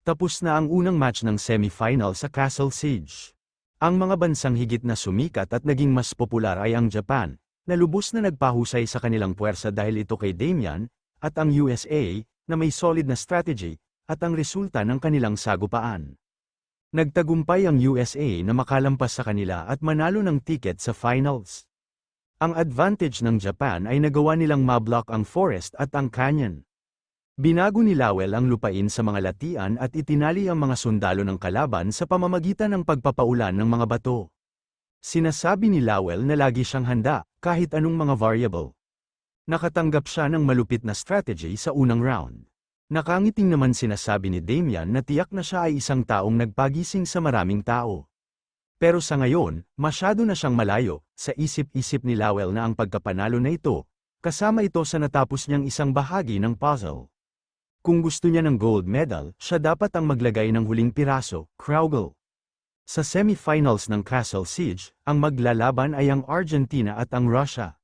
Tapos na ang unang match ng semifinal sa Castle Siege. Ang mga bansang higit na sumikat at naging mas popular ay ang Japan, na lubos na nagpahusay sa kanilang puwersa dahil ito kay Damian, at ang USA, na may solid na strategy, at ang resulta ng kanilang sagupaan. Nagtagumpay ang USA na makalampas sa kanila at manalo ng ticket sa finals. Ang advantage ng Japan ay nagawa nilang mablock ang forest at ang canyon. Binago ni Lowell ang lupain sa mga latian at itinali ang mga sundalo ng kalaban sa pamamagitan ng pagpapaulan ng mga bato. Sinasabi ni Lowell na lagi siyang handa, kahit anong mga variable. Nakatanggap siya ng malupit na strategy sa unang round. Nakangiting naman sinasabi ni Damian na tiyak na siya ay isang taong nagpagising sa maraming tao. Pero sa ngayon, masyado na siyang malayo, sa isip-isip ni Lowell na ang pagkapanalo na ito, kasama ito sa natapos niyang isang bahagi ng puzzle. Kung gusto niya ng gold medal, siya dapat ang maglagay ng huling piraso, Kraugle. Sa semifinals ng Castle Siege, ang maglalaban ay ang Argentina at ang Russia.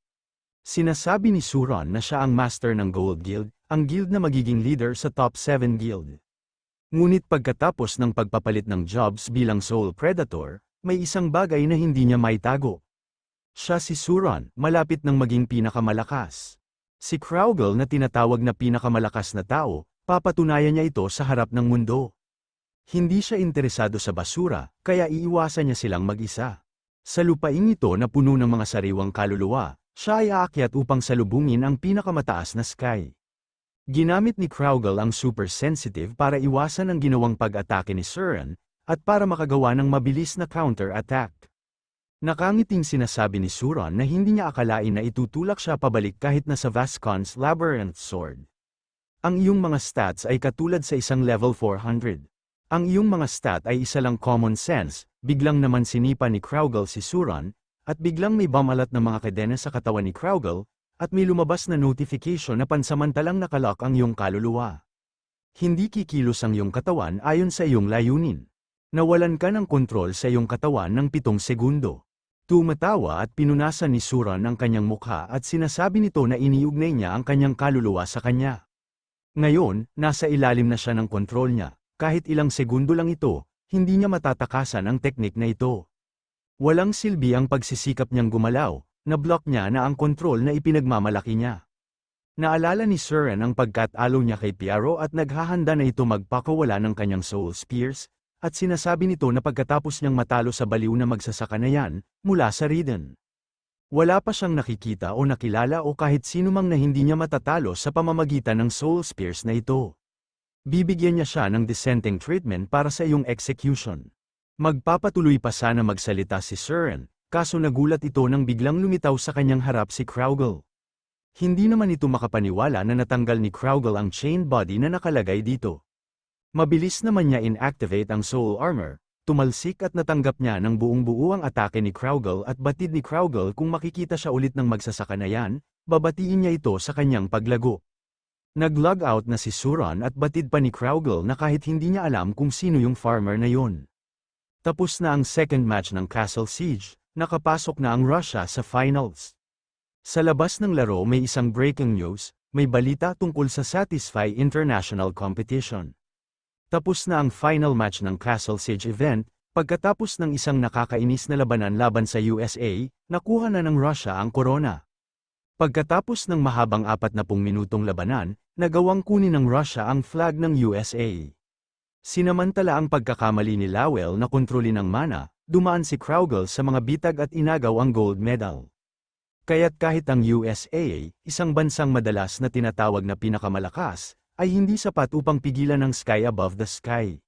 Sinasabi ni Suron na siya ang master ng Gold Guild, ang guild na magiging leader sa top 7 guild. Ngunit pagkatapos ng pagpapalit ng jobs bilang Soul Predator, may isang bagay na hindi niya maitago. Siya si Suron, malapit ng maging pinakamalakas. Si Kraugle na tinatawag na pinakamalakas na tao, papatunayan niya ito sa harap ng mundo. Hindi siya interesado sa basura, kaya iiwasan niya silang mag-isa. Sa lupaing ito na puno ng mga sariwang kaluluwa, siya ay aakyat upang salubungin ang pinakamataas na sky. Ginamit ni Kraugle ang super sensitive para iwasan ang ginawang pag-atake ni Suron, at para makagawa ng mabilis na counter-attack. Nakangiting sinasabi ni Suron na hindi niya akalain na itutulak siya pabalik kahit na sa Vascon's Labyrinth Sword. Ang iyong mga stats ay katulad sa isang level 400. Ang iyong mga stat ay isa lang common sense, biglang naman sinipa ni Kraugle si Suron, at biglang may bumalat ng mga kadena sa katawan ni Kraugle, at may lumabas na notification na pansamantalang nakalock ang iyong kaluluwa. Hindi kikilos ang iyong katawan ayon sa iyong layunin. Nawalan ka ng kontrol sa iyong katawan ng 7 segundo. Tumatawa at pinunasan ni Suron ang kanyang mukha at sinasabi nito na iniugnay niya ang kanyang kaluluwa sa kanya. Ngayon, nasa ilalim na siya ng kontrol niya, kahit ilang segundo lang ito, hindi niya matatakasan ang teknik na ito. Walang silbi ang pagsisikap niyang gumalaw, na-block niya na ang kontrol na ipinagmamalaki niya. Naalala ni Suron ang pagkatalo niya kay Piaro at naghahanda na ito magpakawala ng kanyang soul spears, at sinasabi nito na pagkatapos niyang matalo sa baliw na magsasaka na yan, mula sa Riden. Wala pa siyang nakikita o nakilala o kahit sinumang na hindi niya matatalo sa pamamagitan ng soul spears na ito. Bibigyan niya siya ng dissenting treatment para sa iyong execution. Magpapatuloy pa sana magsalita si Suron, kaso nagulat ito nang biglang lumitaw sa kanyang harap si Kraugle. Hindi naman ito makapaniwala na natanggal ni Kraugle ang chain body na nakalagay dito. Mabilis naman niya inactivate ang soul armor, tumalsik at natanggap niya ng buong-buo ang atake ni Kraugle at batid ni Kraugle kung makikita siya ulit ng magsasaka na yan, babatiin niya ito sa kanyang paglago. Nag-log out na si Suron at batid pa ni Kraugle na kahit hindi niya alam kung sino yung farmer na yon. Tapos na ang second match ng Castle Siege, nakapasok na ang Russia sa finals. Sa labas ng laro may isang breaking news, may balita tungkol sa Satisfy International Competition. Tapos na ang final match ng Castle Siege event, pagkatapos ng isang nakakainis na labanan laban sa USA, nakuha na ng Russia ang korona. Pagkatapos ng mahabang 40 minutong labanan, nagawang kunin ng Russia ang flag ng USA. Sinamantala ang pagkakamali ni Lowell na kontrolin ang mana, dumaan si Kraugle sa mga bitag at inagaw ang gold medal. Kaya't kahit ang USA, isang bansang madalas na tinatawag na pinakamalakas, ay hindi sapat upang pigilan ang sky above the sky.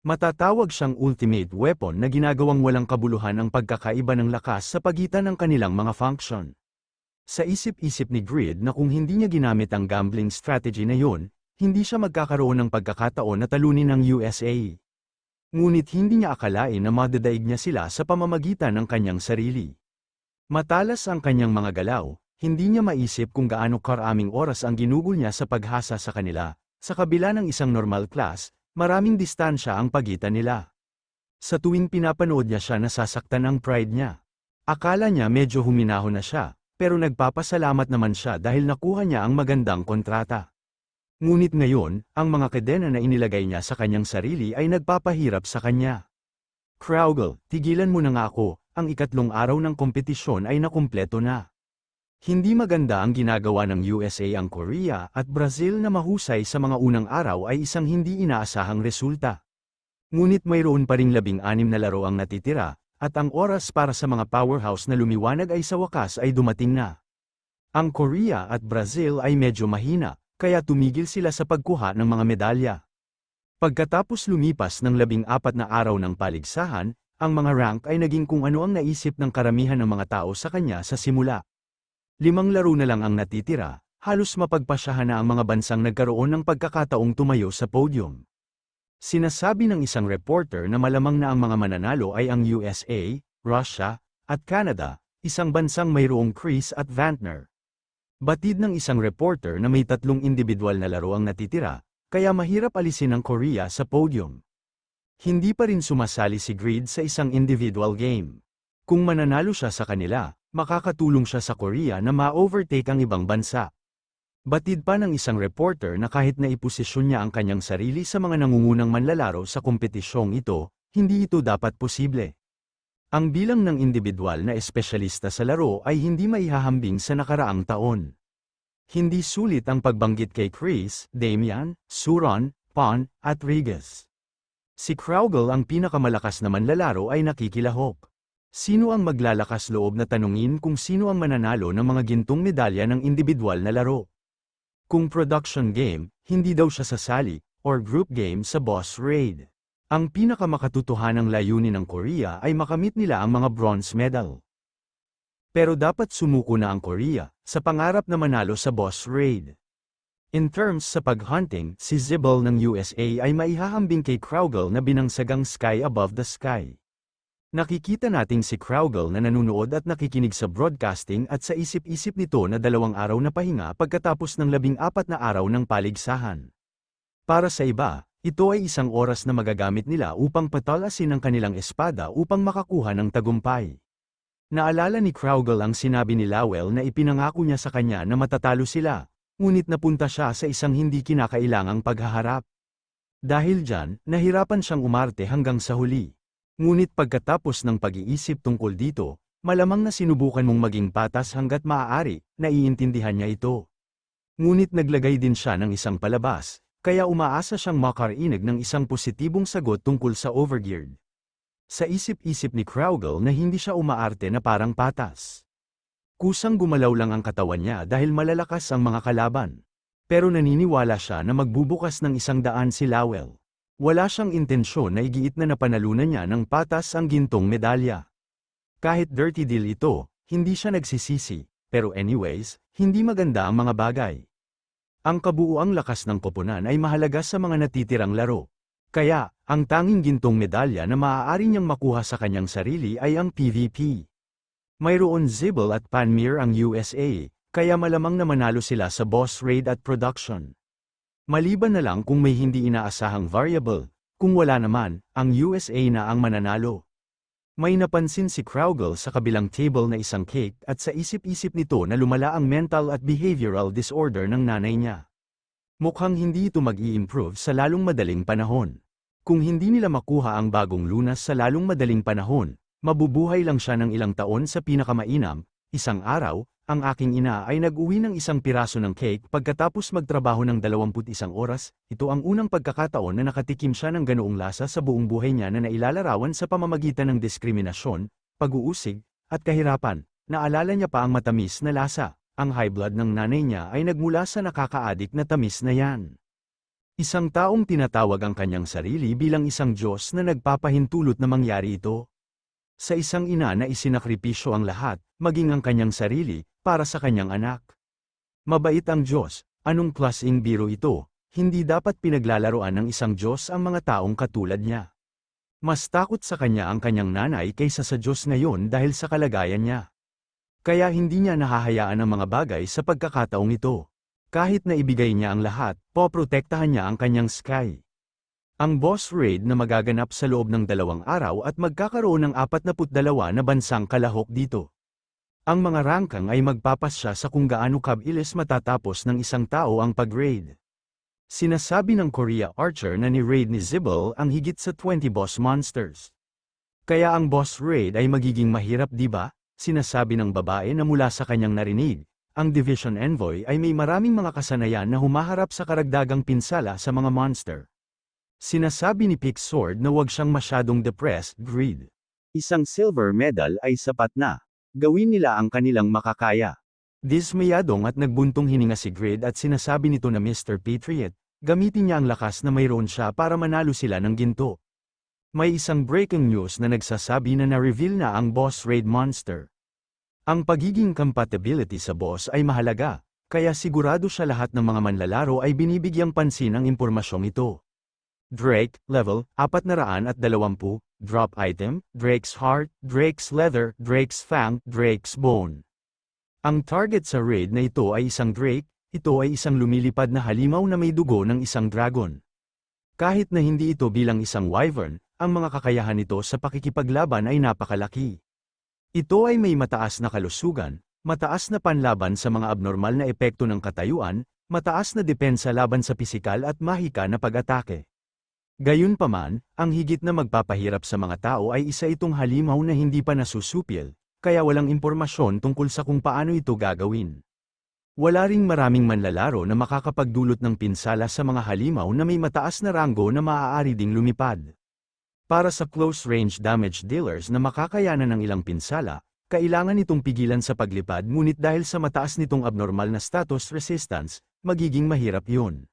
Matatawag siyang ultimate weapon na ginagawang walang kabuluhan ang pagkakaiba ng lakas sa pagitan ng kanilang mga function. Sa isip-isip ni Grid na kung hindi niya ginamit ang gambling strategy na yun, hindi siya magkakaroon ng pagkakataon na talunin ng USA. Ngunit hindi niya akalain na madadaig niya sila sa pamamagitan ng kanyang sarili. Matalas ang kanyang mga galaw, hindi niya maisip kung gaano karaming oras ang ginugol niya sa paghasa sa kanila. Sa kabila ng isang normal class, maraming distansya ang pagitan nila. Sa tuwing pinapanood niya siya nasasaktan ang pride niya. Akala niya medyo huminahon na siya, pero nagpapasalamat naman siya dahil nakuha niya ang magandang kontrata. Ngunit ngayon, ang mga kadena na inilagay niya sa kanyang sarili ay nagpapahirap sa kanya. Kraugle, tigilan mo na nga ako, ang ikatlong araw ng kompetisyon ay nakumpleto na. Hindi maganda ang ginagawa ng USA ang Korea at Brazil na mahusay sa mga unang araw ay isang hindi inaasahang resulta. Ngunit mayroon pa ring 16 na laro ang natitira, at ang oras para sa mga powerhouse na lumiwanag ay sa wakas ay dumating na. Ang Korea at Brazil ay medyo mahina, kaya tumigil sila sa pagkuha ng mga medalya. Pagkatapos lumipas ng 14 na araw ng paligsahan, ang mga rank ay naging kung ano ang naisip ng karamihan ng mga tao sa kanya sa simula. 5 laro na lang ang natitira, halos mapagpasyahan na ang mga bansang nagkaroon ng pagkakataong tumayo sa podium. Sinasabi ng isang reporter na malamang na ang mga mananalo ay ang USA, Russia, at Canada, isang bansang mayroong Chris at Vantner. Batid ng isang reporter na may 3 individual na laro ang natitira, kaya mahirap alisin ang Korea sa podium. Hindi pa rin sumasali si Grid sa isang individual game. Kung mananalo siya sa kanila, makakatulong siya sa Korea na ma-overtake ang ibang bansa. Batid pa ng isang reporter na kahit na iposisyon niya ang kanyang sarili sa mga nangungunang manlalaro sa kompetisyong ito, hindi ito dapat posible. Ang bilang ng individual na espesyalista sa laro ay hindi maihahambing sa nakaraang taon. Hindi sulit ang pagbanggit kay Chris, Damian, Suron, Pon, at Rigas. Si Kraugle ang pinakamalakas na manlalaro ay nakikilahok. Sino ang maglalakas loob na tanungin kung sino ang mananalo ng mga gintong medalya ng individual na laro? Kung production game, hindi daw siya sasali, or group game sa boss raid. Ang pinakamakatotohanang layunin ng Korea ay makamit nila ang mga bronze medal. Pero dapat sumuko na ang Korea, sa pangarap na manalo sa boss raid. In terms sa paghunting, si Zibel ng USA ay maihahambing kay Kraugle na binangsagang sky above the sky. Nakikita nating si Kraugle na nanunood at nakikinig sa broadcasting at sa isip-isip nito na 2 araw na pahinga pagkatapos ng 14 na araw ng paligsahan. Para sa iba, ito ay isang oras na magagamit nila upang patalasin ang kanilang espada upang makakuha ng tagumpay. Naalala ni Kraugle ang sinabi ni Lowell na ipinangako niya sa kanya na matatalo sila, ngunit napunta siya sa isang hindi kinakailangang paghaharap. Dahil dyan, nahirapan siyang umarte hanggang sa huli. Ngunit pagkatapos ng pag-iisip tungkol dito, malamang na sinubukan mong maging patas hanggat maaari, naiintindihan niya ito. Ngunit naglagay din siya ng isang palabas, kaya umaasa siyang makarinig ng isang positibong sagot tungkol sa overgeared. Sa isip-isip ni Kraugle na hindi siya umaarte na parang patas. Kusang gumalaw lang ang katawan niya dahil malalakas ang mga kalaban. Pero naniniwala siya na magbubukas ng 100 si Lowell. Wala siyang intensyon na igiit na napanalunan niya ng patas ang gintong medalya. Kahit dirty deal ito, hindi siya nagsisisi, pero anyways, hindi maganda ang mga bagay. Ang kabuuang lakas ng koponan ay mahalaga sa mga natitirang laro. Kaya, ang tanging gintong medalya na maaari niyang makuha sa kanyang sarili ay ang PVP. Mayroon Zibel at Panmir ang USA, kaya malamang na manalo sila sa boss raid at production. Maliban na lang kung may hindi inaasahang variable, kung wala naman, ang USA na ang mananalo. May napansin si Kraugle sa kabilang table na isang cake at sa isip-isip nito na lumala ang mental at behavioral disorder ng nanay niya. Mukhang hindi ito mag-i-improve sa lalong madaling panahon. Kung hindi nila makuha ang bagong lunas sa lalong madaling panahon, mabubuhay lang siya ng ilang taon sa pinakamainam. Isang araw, ang aking ina ay nag-uwi ng isang piraso ng cake pagkatapos magtrabaho ng 21 oras. Ito ang unang pagkakataon na nakatikim siya ng ganoong lasa sa buong buhay niya na nailalarawan sa pamamagitan ng diskriminasyon, pag-uusig, at kahirapan. Naalala niya pa ang matamis na lasa. Ang high blood ng nanay niya ay nagmula sa nakakaadik na tamis na yan. Isang taong tinatawag ang kanyang sarili bilang isang Diyos na nagpapahintulot na mangyari ito. Sa isang ina na isinakripisyo ang lahat, maging ang kanyang sarili, para sa kanyang anak. Mabait ang Diyos, anong klaseng biro ito? Hindi dapat pinaglalaroan ng isang Diyos ang mga taong katulad niya. Mas takot sa kanya ang kanyang nanay kaysa sa Diyos ngayon dahil sa kalagayan niya. Kaya hindi niya nahahayaan ang mga bagay sa pagkakataong ito. Kahit na ibigay niya ang lahat, poprotektahan niya ang kanyang sky. Ang boss raid na magaganap sa loob ng 2 araw at magkakaroon ng 42 na bansang kalahok dito. Ang mga rangkang ay magpapasya sa kung gaano kabilis matatapos ng isang tao ang pag-raid. Sinasabi ng Korea Archer na ni-raid ni Zibel ang higit sa 20 boss monsters. Kaya ang boss raid ay magiging mahirap, di ba? Sinasabi ng babae na mula sa kanyang narinig, ang Division Envoy ay may maraming mga kasanayan na humaharap sa karagdagang pinsala sa mga monster. Sinasabi ni Pixord na huwag siyang masyadong depressed, Grid. Isang silver medal ay sapat na. Gawin nila ang kanilang makakaya. Dismayadong at nagbuntong hininga si Grid at sinasabi nito na Mr. Patriot, gamitin niya ang lakas na mayroon siya para manalo sila ng ginto. May isang breaking news na nagsasabi na na-reveal na ang boss raid monster. Ang pagiging compatibility sa boss ay mahalaga, kaya sigurado siya lahat ng mga manlalaro ay binibigyang pansin ang impormasyong ito. Drake, level 420, drop item, Drake's Heart, Drake's Leather, Drake's Fang, Drake's Bone. Ang target sa raid na ito ay isang Drake, ito ay isang lumilipad na halimaw na may dugo ng isang dragon. Kahit na hindi ito bilang isang wyvern, ang mga kakayahan nito sa pakikipaglaban ay napakalaki. Ito ay may mataas na kalusugan, mataas na panlaban sa mga abnormal na epekto ng katayuan, mataas na depensa laban sa pisikal at mahika na pag-atake. Gayunpaman, ang higit na magpapahirap sa mga tao ay isa itong halimaw na hindi pa nasusupil, kaya walang impormasyon tungkol sa kung paano ito gagawin. Wala ring maraming manlalaro na makakapagdulot ng pinsala sa mga halimaw na may mataas na ranggo na maaari ding lumipad. Para sa close-range damage dealers na makakayanan ng ilang pinsala, kailangan itong pigilan sa paglipad, ngunit dahil sa mataas nitong abnormal na status resistance, magiging mahirap yun.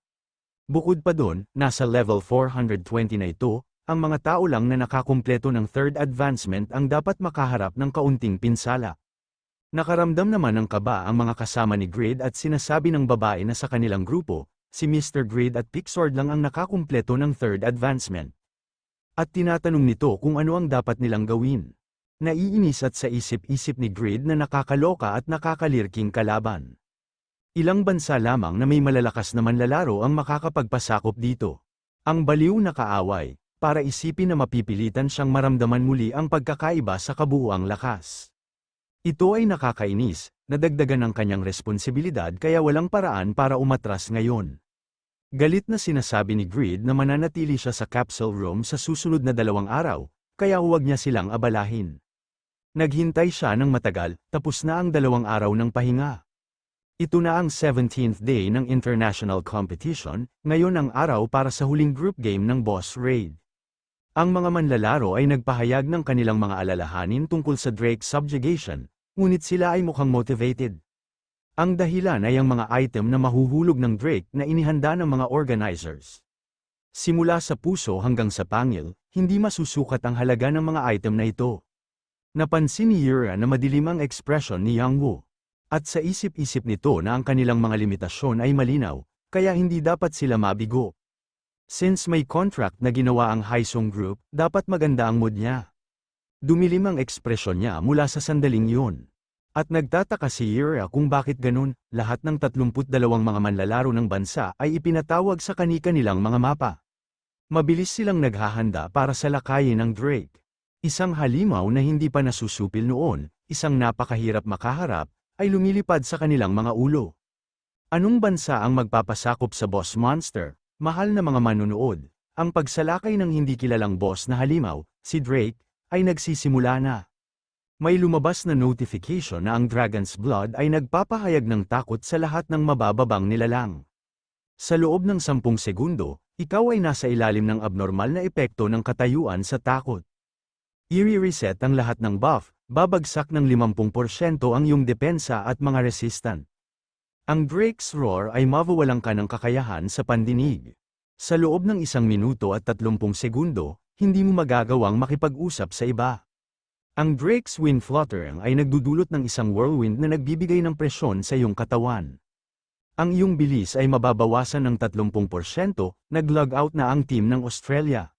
Bukod pa doon, nasa level 420 na ito, ang mga tao lang na nakakumpleto ng third advancement ang dapat makaharap ng kaunting pinsala. Nakaramdam naman ng kaba ang mga kasama ni Grid at sinasabi ng babae na sa kanilang grupo, si Mr. Grid at Pixord lang ang nakakumpleto ng third advancement. At tinatanong nito kung ano ang dapat nilang gawin. Naiinis at sa isip-isip ni Grid na nakakaloka at nakakalirking kalaban. Ilang bansa lamang na may malalakas na manlalaro ang makakapagpasakop dito. Ang baliw na kaaway, para isipin na mapipilitan siyang maramdaman muli ang pagkakaiba sa kabuuang lakas. Ito ay nakakainis, nadagdagan ang kanyang responsibilidad kaya walang paraan para umatras ngayon. Galit na sinasabi ni Grid na mananatili siya sa capsule room sa susunod na 2 araw, kaya huwag niya silang abalahin. Naghintay siya ng matagal, tapos na ang 2 araw ng pahinga. Ito na ang 17th day ng international competition, ngayon ang araw para sa huling group game ng boss raid. Ang mga manlalaro ay nagpahayag ng kanilang mga alalahanin tungkol sa Drake subjugation, ngunit sila ay mukhang motivated. Ang dahilan ay ang mga item na mahuhulog ng Drake na inihanda ng mga organizers. Simula sa puso hanggang sa pangil, hindi masusukat ang halaga ng mga item na ito. Napansin ni Yura na madilim ang ekspresyon ni Yang Woo. At sa isip-isip nito na ang kanilang mga limitasyon ay malinaw, kaya hindi dapat sila mabigo. Since may contract na ginawa ang Haisung Group, dapat maganda ang mood niya. Dumilim ang ekspresyon niya mula sa sandaling yun. At nagtataka si Yura kung bakit ganun, lahat ng 32 mga manlalaro ng bansa ay ipinatawag sa kani-kanilang mga mapa. Mabilis silang naghahanda para salakayin ang Drake. Isang halimaw na hindi pa nasusupil noon, isang napakahirap makaharap, ay lumilipad sa kanilang mga ulo. Anong bansa ang magpapasakop sa boss monster? Mahal na mga manunood, ang pagsalakay ng hindi kilalang boss na halimaw, si Drake, ay nagsisimula na. May lumabas na notification na ang Dragon's Blood ay nagpapahayag ng takot sa lahat ng mabababang nilalang. Sa loob ng 10 segundo, ikaw ay nasa ilalim ng abnormal na epekto ng katayuan sa takot. I-reset ang lahat ng buff, babagsak ng 50% ang iyong depensa at mga resistant. Ang Drake's Roar ay mawawalan ka ng kakayahan sa pandinig. Sa loob ng 1 minuto at 30 segundo, hindi mo magagawang makipag-usap sa iba. Ang Drake's Wind Fluttering ay nagdudulot ng isang whirlwind na nagbibigay ng presyon sa iyong katawan. Ang iyong bilis ay mababawasan ng 30%, nag-log out na ang team ng Australia.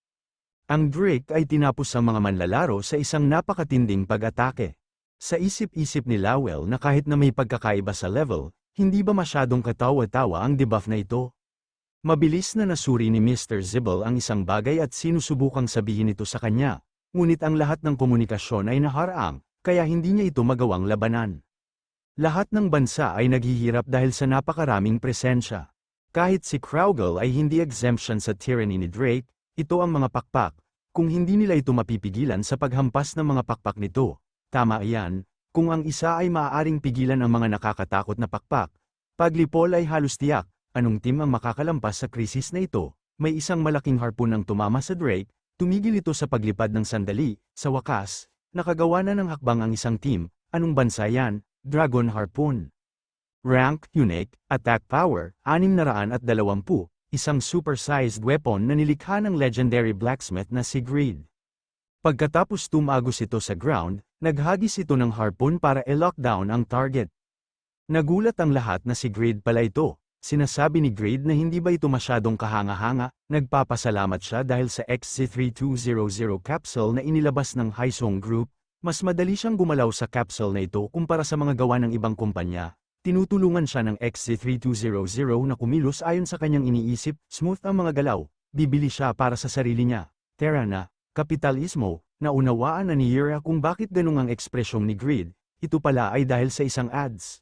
Ang Drake ay tinapos ang mga manlalaro sa isang napakatinding pag-atake. Sa isip-isip ni Lowell na kahit na may pagkakaiba sa level, hindi ba masyadong katawa-tawa ang debuff na ito? Mabilis na nasuri ni Mr. Zibel ang isang bagay at sinusubukang sabihin ito sa kanya, ngunit ang lahat ng komunikasyon ay naharaang, kaya hindi niya ito magawang labanan. Lahat ng bansa ay naghihirap dahil sa napakaraming presensya. Kahit si Kraugle ay hindi exemption sa tyranny ni Drake, ito ang mga pakpak. Kung hindi nila ito mapipigilan sa paghampas ng mga pakpak nito. Tama iyan, kung ang isa ay maaaring pigilan ang mga nakakatakot na pakpak, paglipol ay halos tiyak, anong team ang makakalampas sa krisis na ito? May isang malaking harpoon ang tumama sa Drake, tumigil ito sa paglipad ng sandali, sa wakas, nakagawa na ng hakbang ang isang team, anong bansa yan? Dragon Harpoon. Rank, Unique, Attack Power, 620, isang super-sized weapon na nilikha ng legendary blacksmith na si Greed. Pagkatapos tumagos ito sa ground, naghagis ito ng harpoon para i-lockdown ang target. Nagulat ang lahat na si Greed pala ito. Sinasabi ni Greed na hindi ba ito masyadong kahanga-hanga, nagpapasalamat siya dahil sa XZ3200 capsule na inilabas ng Hyosung Group, mas madali siyang gumalaw sa capsule na ito kumpara sa mga gawa ng ibang kumpanya. Tinutulungan siya ng XZ3200 na kumilos ayon sa kanyang iniisip, smooth ang mga galaw, bibili siya para sa sarili niya. Tera na, kapitalismo, naunawaan na ni Yura kung bakit ganung ang ekspresyong ni Greed, ito pala ay dahil sa isang ads.